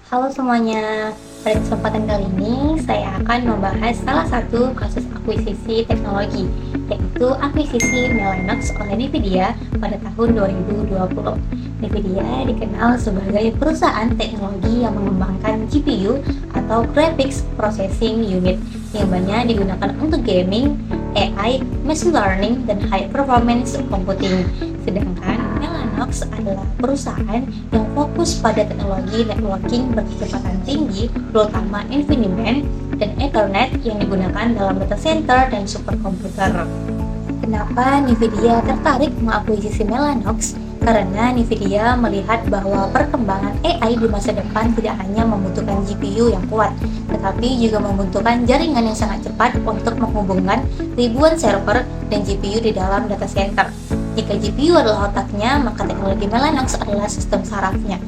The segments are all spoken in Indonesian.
Halo semuanya, pada kesempatan kali ini saya akan membahas salah satu kasus akuisisi teknologi, yaitu akuisisi Mellanox oleh NVIDIA pada tahun 2020. NVIDIA dikenal sebagai perusahaan teknologi yang mengembangkan GPU atau Graphics Processing Unit yang banyak digunakan untuk gaming, AI, machine learning, dan high performance computing. Sedangkan Mellanox adalah perusahaan yang fokus pada teknologi networking berkecepatan tinggi, terutama InfiniBand dan Ethernet yang digunakan dalam data center dan superkomputer. Kenapa NVIDIA tertarik mengakuisisi Mellanox? Karena NVIDIA melihat bahwa perkembangan AI di masa depan tidak hanya membutuhkan GPU yang kuat, tetapi juga membutuhkan jaringan yang sangat cepat untuk menghubungkan ribuan server dan GPU di dalam data center. Jika GPU adalah otaknya, maka teknologi Mellanox adalah sistem sarafnya.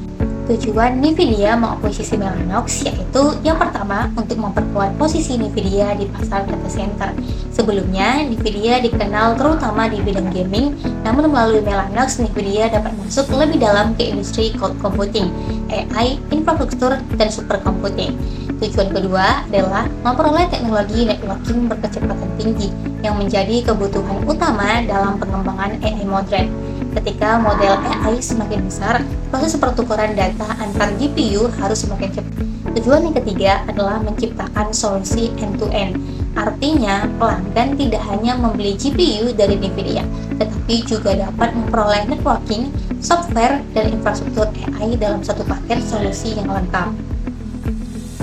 Tujuan NVIDIA mengakuisisi Mellanox yaitu yang pertama untuk memperkuat posisi NVIDIA di pasar data center. Sebelumnya, NVIDIA dikenal terutama di bidang gaming, namun melalui Mellanox, NVIDIA dapat masuk lebih dalam ke industri cloud computing, AI, infrastruktur, dan supercomputing. Tujuan kedua adalah memperoleh teknologi networking berkecepatan tinggi yang menjadi kebutuhan utama dalam pengembangan AI modern. Ketika model AI semakin besar, proses pertukaran data antar GPU harus semakin cepat. Tujuan yang ketiga adalah menciptakan solusi end-to-end. Artinya, pelanggan tidak hanya membeli GPU dari NVIDIA, tetapi juga dapat memperoleh networking, software, dan infrastruktur AI dalam satu paket solusi yang lengkap.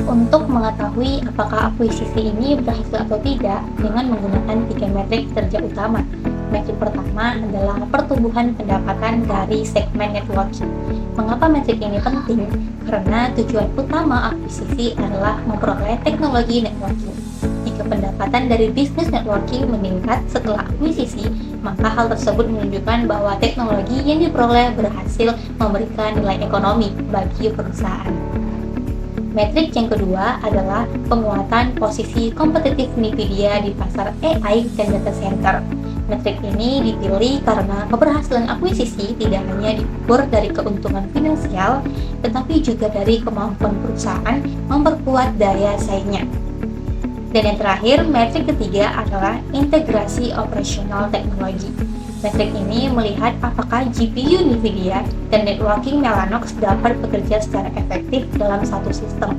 Untuk mengetahui apakah akuisisi ini berhasil atau tidak dengan menggunakan 3 metrik kerja utama. Metrik pertama adalah pertumbuhan pendapatan dari segmen networking. Mengapa metrik ini penting? Karena tujuan utama akuisisi adalah memperoleh teknologi networking. Jika pendapatan dari bisnis networking meningkat setelah akuisisi, maka hal tersebut menunjukkan bahwa teknologi yang diperoleh berhasil memberikan nilai ekonomi bagi perusahaan. Metrik yang kedua adalah penguatan posisi kompetitif NVIDIA di pasar AI dan data center. Metrik ini dipilih karena keberhasilan akuisisi tidak hanya diukur dari keuntungan finansial, tetapi juga dari kemampuan perusahaan memperkuat daya saingnya. Dan yang terakhir, metrik ketiga adalah integrasi operasional teknologi. Metrik ini melihat apakah GPU NVIDIA dan networking Mellanox dapat bekerja secara efektif dalam satu sistem.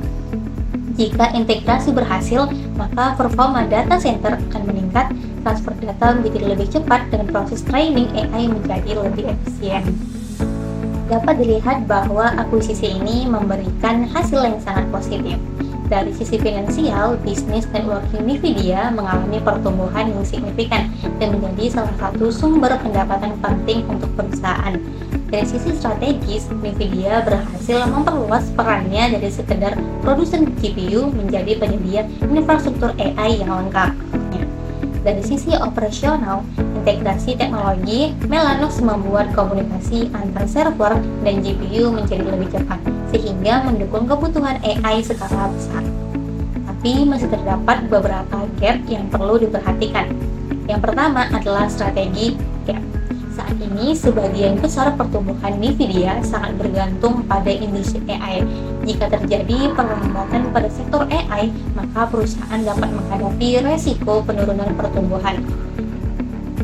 Jika integrasi berhasil, maka performa data center akan meningkat, transfer data menjadi lebih cepat, dan proses training AI menjadi lebih efisien. Dapat dilihat bahwa akuisisi ini memberikan hasil yang sangat positif. Dari sisi finansial, bisnis networking NVIDIA mengalami pertumbuhan yang signifikan dan menjadi salah satu sumber pendapatan penting untuk perusahaan. Dari sisi strategis, NVIDIA berhasil memperluas perannya dari sekedar produsen GPU menjadi penyedia infrastruktur AI yang lengkap. Dari sisi operasional, integrasi teknologi, Mellanox membuat komunikasi antar server dan GPU menjadi lebih cepat, sehingga mendukung kebutuhan AI skala besar. Tapi masih terdapat beberapa gap yang perlu diperhatikan. Yang pertama adalah strategi gap. Saat ini, sebagian besar pertumbuhan NVIDIA sangat bergantung pada industri AI. Jika terjadi perlambatan pada sektor AI, maka perusahaan dapat menghadapi resiko penurunan pertumbuhan.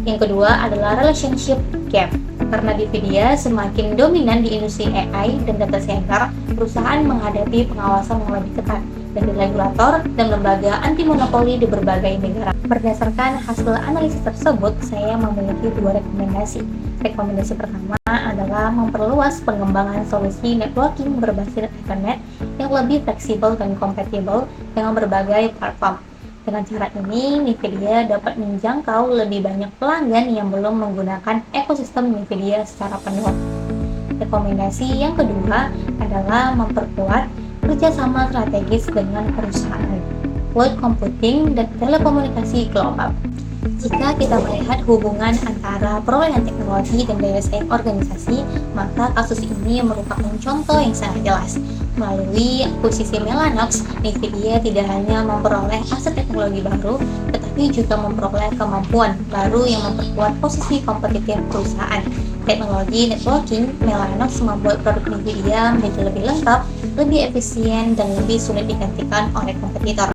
Yang kedua adalah relationship gap. Karena NVIDIA semakin dominan di industri AI dan data center, perusahaan menghadapi pengawasan yang lebih ketat dari regulator dan lembaga anti monopoli di berbagai negara. Berdasarkan hasil analisis tersebut, saya memiliki dua rekomendasi. Rekomendasi pertama adalah memperluas pengembangan solusi networking berbasis Ethernet yang lebih fleksibel dan kompatibel dengan berbagai platform. Dengan cara ini, NVIDIA dapat menjangkau lebih banyak pelanggan yang belum menggunakan ekosistem NVIDIA secara penuh. Rekomendasi yang kedua adalah memperkuat kerjasama strategis dengan perusahaan cloud computing dan telekomunikasi global. Jika kita melihat hubungan antara perolehan teknologi dan daya saing organisasi, maka kasus ini merupakan contoh yang sangat jelas. Melalui akuisisi Mellanox, NVIDIA tidak hanya memperoleh aset teknologi baru, tetapi juga memperoleh kemampuan baru yang memperkuat posisi kompetitif perusahaan. Teknologi networking, Mellanox membuat produk NVIDIA menjadi lebih lengkap, lebih efisien, dan lebih sulit digantikan oleh kompetitor.